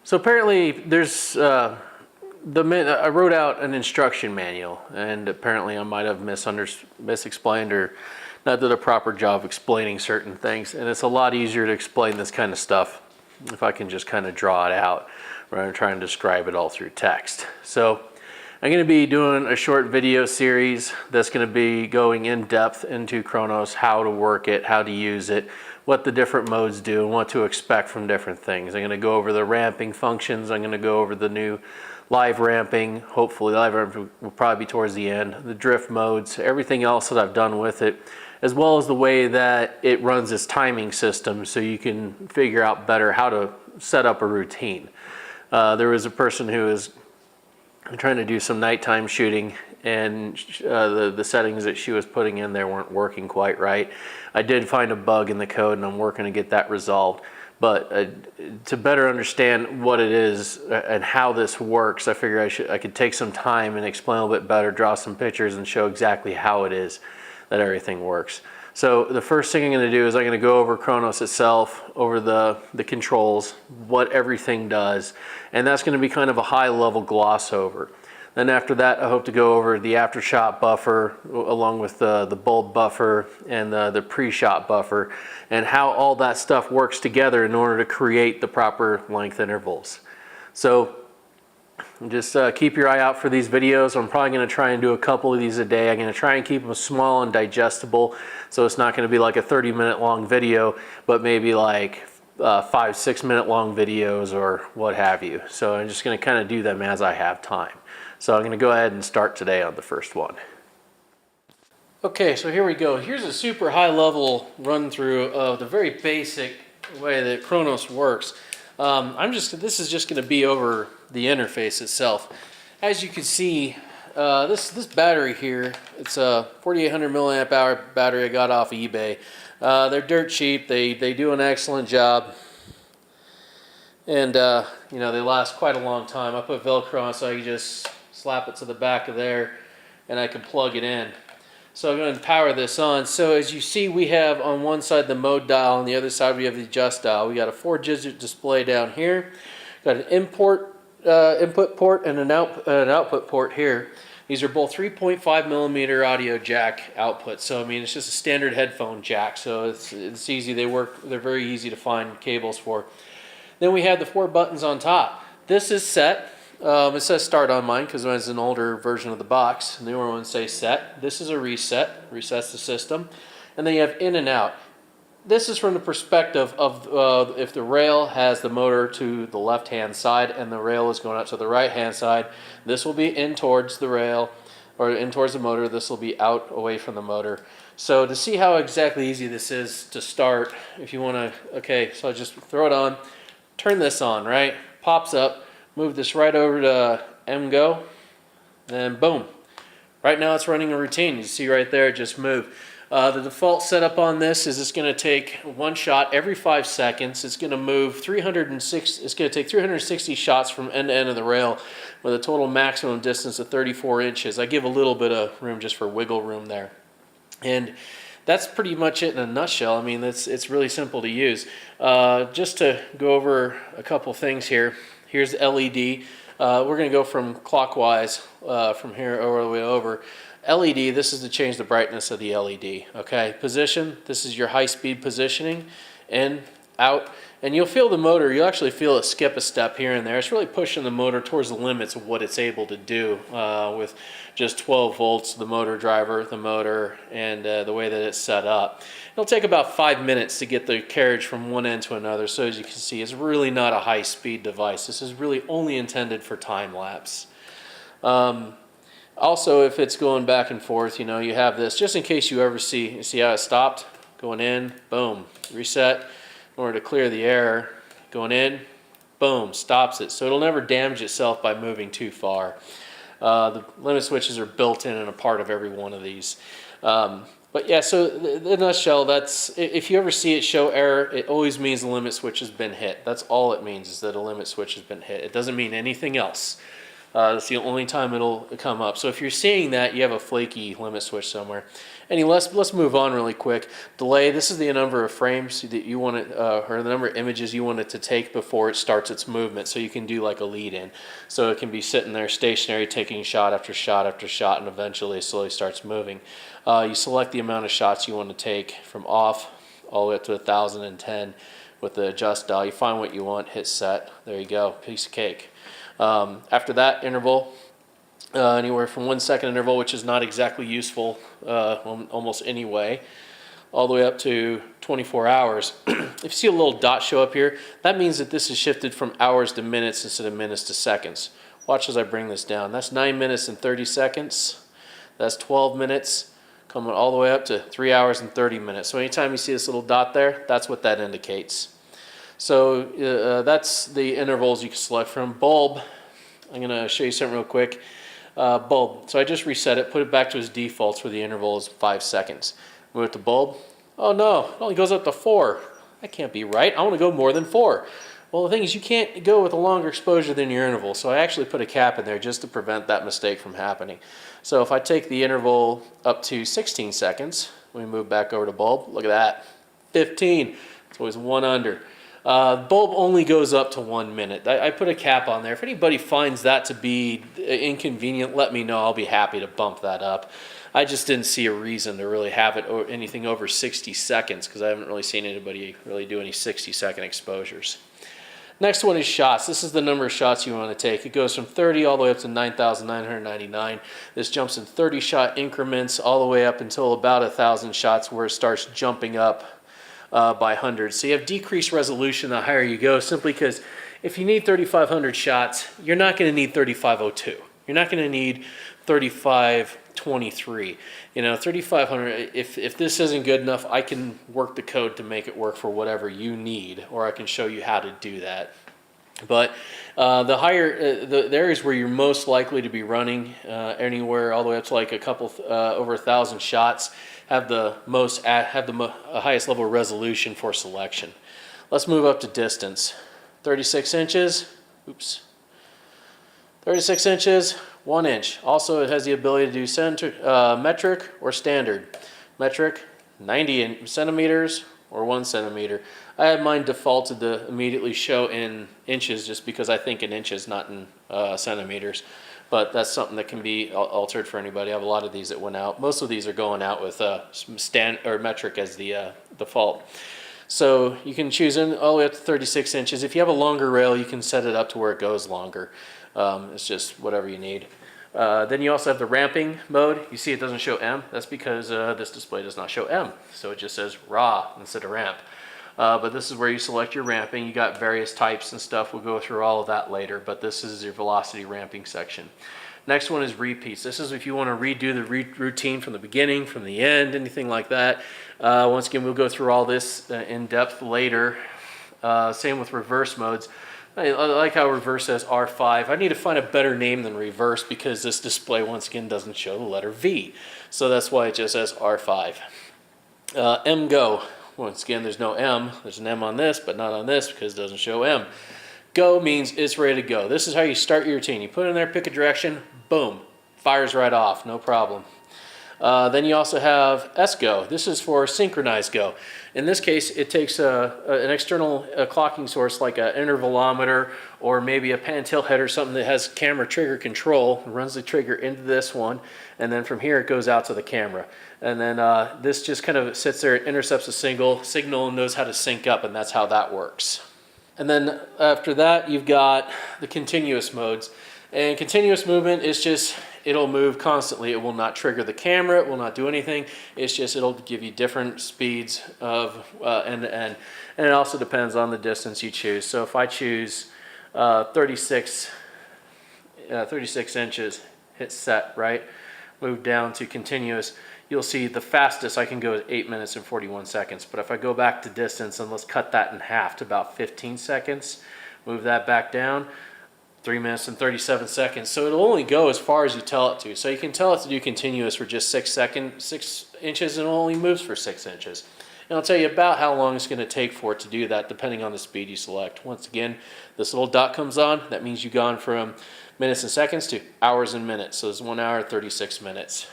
So apparently there's I wrote out an instruction manual, and apparently I might have misexplained or not did a proper job explaining certain things. And it's a lot easier to explain this kind of stuff if I can just kind of draw it out rather than try and describe it all through text. So I'm going to be doing a short video series that's going to be going in depth into Chronos, how to work it, how to use it, what the different modes do, and what to expect from different things. I'm going to go over the ramping functions. I'm going to go over the new live ramping. Hopefully live ramping will probably be towards the end. The drift modes, everything else that I've done with it, as well as the way that it runs its timing system so you can figure out better how to set up a routine. There was a person who was trying to do some nighttime shooting, and the settings that she was putting in there weren't working quite right. I did find a bug in the code, and I'm working to get that resolved. But to better understand what it is and how this works, I figured I could take some time and explain a little bit better, draw some pictures, and show exactly how it is that everything works. So the first thing I'm going to do is I'm going to go over Chronos itself, over the controls, what everything does, and that's going to be kind of a high-level gloss over. Then after that, I hope to go over the after-shot buffer along with the bulb buffer and the pre-shot buffer, and how all that stuff works together in order to create the proper length intervals. So just keep your eye out for these videos. I'm probably going to try and do a couple of these a day. I'm going to try and keep them small and digestible, so it's not going to be like a 30-minute long video, but maybe like 5-6 minute long videos or what have you. So I'm just going to kind of do them as I have time. So I'm going to go ahead and start today on the first one. Okay, so here we go. Here's a super high level run through of the very basic way that Chronos works. This is just going to be over the interface itself. As you can see, this battery here, it's a 4800 milliamp hour battery I got off of eBay. They're dirt cheap. They do an excellent job, and you know, they last quite a long time. I put Velcro on so I can just slap it to the back of there, and I can plug it in. So I'm going to power this on. So as you see, we have on one side the mode dial, on the other side we have the adjust dial. We got a 4-digit display down here. Got an input port and an output port here. These are both 3.5 millimeter audio jack outputs. So I mean, it's just a standard headphone jack. So it's easy. They're very easy to find cables for. Then we have the 4 buttons on top. This is set. It says start on mine because it's an older version of the box. The newer ones say set. This is a reset, resets the system. And then you have in and out. This is from the perspective of if the rail has the motor to the left-hand side and the rail is going out to the right-hand side, this will be in towards the rail or in towards the motor. This will be out away from the motor. So to see how exactly easy this is to start, if you want to, okay, so I just throw it on, turn this on, right? Pops up. Move this right over to MGO, and boom. Right now it's running a routine. You see right there, it just moved. The default setup on this is it's going to take one shot every 5 seconds. It's going to move 306. It's going to take 360 shots from end to end of the rail with a total maximum distance of 34 inches. I give a little bit of room just for wiggle room there. And that's pretty much it in a nutshell. I mean, it's really simple to use. Just to go over a couple things here. Here's the LED. We're going to go from clockwise from here all the way over. LED, this is to change the brightness of the LED. Okay, position, this is your high-speed positioning. In, out, and you'll feel the motor, you'll actually feel it skip a step here and there. It's really pushing the motor towards the limits of what it's able to do with just 12 volts, the motor driver, the motor, and the way that it's set up. It'll take about 5 minutes to get the carriage from one end to another. So as you can see, it's really not a high-speed device. This is really only intended for time-lapse. Also, if it's going back and forth, you know, you have this, just in case you ever see how it stopped, going in, boom, reset. In order to clear the error, going in, boom, stops it. So it'll never damage itself by moving too far. The limit switches are built in and a part of every one of these. But yeah, so in a nutshell, that's, if you ever see it show error, it always means the limit switch has been hit. That's all it means, is that a limit switch has been hit. It doesn't mean anything else. That's the only time it'll come up. So if you're seeing that, you have a flaky limit switch somewhere. Let's move on really quick. Delay, this is the number of frames that you want it, or the number of images you want it to take before it starts its movement. So you can do like a lead in. So it can be sitting there stationary, taking shot after shot after shot, and eventually it slowly starts moving. You select the amount of shots you want to take from off all the way up to 1010 with the adjust dial. You find what you want, hit set. There you go, piece of cake. After that interval, anywhere from 1 second interval, which is not exactly useful almost any way, all the way up to 24 hours. If you see a little dot show up here, that means that this is shifted from hours to minutes instead of minutes to seconds. Watch as I bring this down. That's 9 minutes and 30 seconds. That's 12 minutes, coming all the way up to 3 hours and 30 minutes. So anytime you see this little dot there, that's what that indicates. So that's the intervals you can select from. Bulb, I'm going to show you something real quick. Bulb, so I just reset it, put it back to its defaults where the interval is 5 seconds. Move it to bulb. Oh no, it only goes up to 4. That can't be right. I want to go more than 4. Well, the thing is, you can't go with a longer exposure than your interval, so I actually put a cap in there just to prevent that mistake from happening. So if I take the interval up to 16 seconds, we move back over to bulb. Look at that, 15. It's always one under. Bulb only goes up to 1 minute. I put a cap on there. If anybody finds that to be inconvenient, let me know. I'll be happy to bump that up. I just didn't see a reason to really have it or anything over 60 seconds because I haven't really seen anybody really do any 60-second exposures. Next one is shots. This is the number of shots you want to take. It goes from 30 all the way up to 9,999. This jumps in 30 shot increments all the way up until about 1,000 shots where it starts jumping up by hundreds. So you have decreased resolution the higher you go, simply because if you need 3,500 shots, you're not going to need 3,502. You're not going to need 3,523. You know, 3,500, if this isn't good enough, I can work the code to make it work for whatever you need, or I can show you how to do that. But the higher, the areas where you're most likely to be running anywhere all the way up to like a couple, over 1,000 shots, have the highest level of resolution for selection. Let's move up to distance. 36 inches, oops. 36 inches, 1 inch. Also, it has the ability to do metric or standard. Metric, 90 centimeters or 1 centimeter. I had mine defaulted to immediately show in inches just because I think in inches, not in centimeters. But that's something that can be altered for anybody. I have a lot of these that went out. Most of these are going out with metric as the default. So you can choose in all the way up to 36 inches. If you have a longer rail, you can set it up to where it goes longer. It's just whatever you need. Then you also have the ramping mode. You see it doesn't show M. That's because this display does not show M. So it just says raw instead of ramp. But this is where you select your ramping. You got various types and stuff. We'll go through all of that later, but this is your velocity ramping section. Next one is repeats. This is if you want to redo the routine from the beginning, from the end, anything like that. Once again, we'll go through all this in depth later. Same with reverse modes. I like how reverse says R5. I need to find a better name than reverse because this display once again doesn't show the letter V. So that's why it just says R5. M-Go. Once again, there's no M. There's an M on this, but not on this because it doesn't show M. Go means it's ready to go. This is how you start your routine. You put it in there, pick a direction, boom, fires right off, no problem. Then you also have S-Go. This is for synchronized go. In this case, it takes an external clocking source like an intervalometer or maybe a pan tilt head or something that has camera trigger control, runs the trigger into this one, and then from here it goes out to the camera. And then this just kind of sits there, it intercepts a signal and knows how to sync up, and that's how that works. And then after that, you've got the continuous modes. And continuous movement is just, it'll move constantly. It will not trigger the camera. It will not do anything. It's just, it'll give you different speeds of end to end. And it also depends on the distance you choose. So if I choose 36 inches, hit set, right? Move down to continuous. You'll see the fastest I can go is 8 minutes and 41 seconds. But if I go back to distance, and let's cut that in half to about 15 seconds, move that back down, 3 minutes and 37 seconds. So it'll only go as far as you tell it to. So you can tell it to do continuous for just 6 inches, and it only moves for 6 inches. And I'll tell you about how long it's going to take for it to do that, depending on the speed you select. Once again, this little dot comes on. That means you've gone from minutes and seconds to hours and minutes. So it's 1 hour, 36 minutes.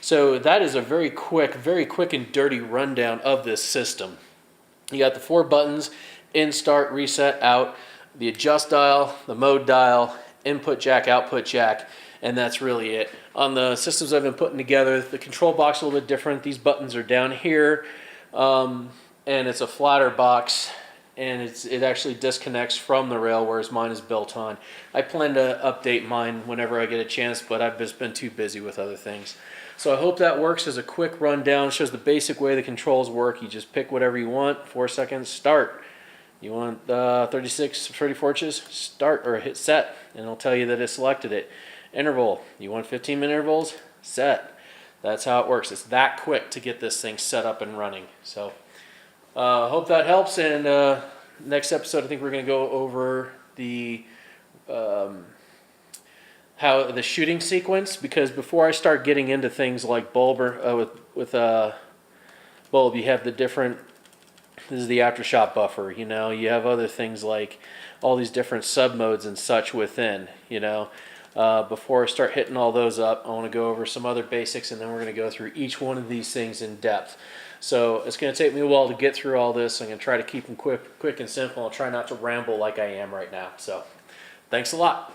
So that is a very quick and dirty rundown of this system. You got the 4 buttons: in, start, reset, out, the adjust dial, the mode dial, input jack, output jack, and that's really it. On the systems I've been putting together, the control box is a little bit different. These buttons are down here, and it's a flatter box, and it actually disconnects from the rail, whereas mine is built on. I plan to update mine whenever I get a chance, but I've just been too busy with other things. So I hope that works as a quick rundown. It shows the basic way the controls work. You just pick whatever you want. 4 seconds, start. You want 36, 34 inches, start or hit set, and it'll tell you that it selected it. Interval, you want 15-minute intervals, set. That's how it works. It's that quick to get this thing set up and running. So hope that helps, and next episode I think we're going to go over the how the shooting sequence, because before I start getting into things like bulb or with bulb, you have the different, this is the aftershock buffer, you know, you have other things like all these different sub modes and such within, you know. Before I start hitting all those up, I want to go over some other basics, and then we're going to go through each one of these things in depth. So it's going to take me a while to get through all this. I'm going to try to keep them quick and simple. I'll try not to ramble like I am right now. So thanks a lot.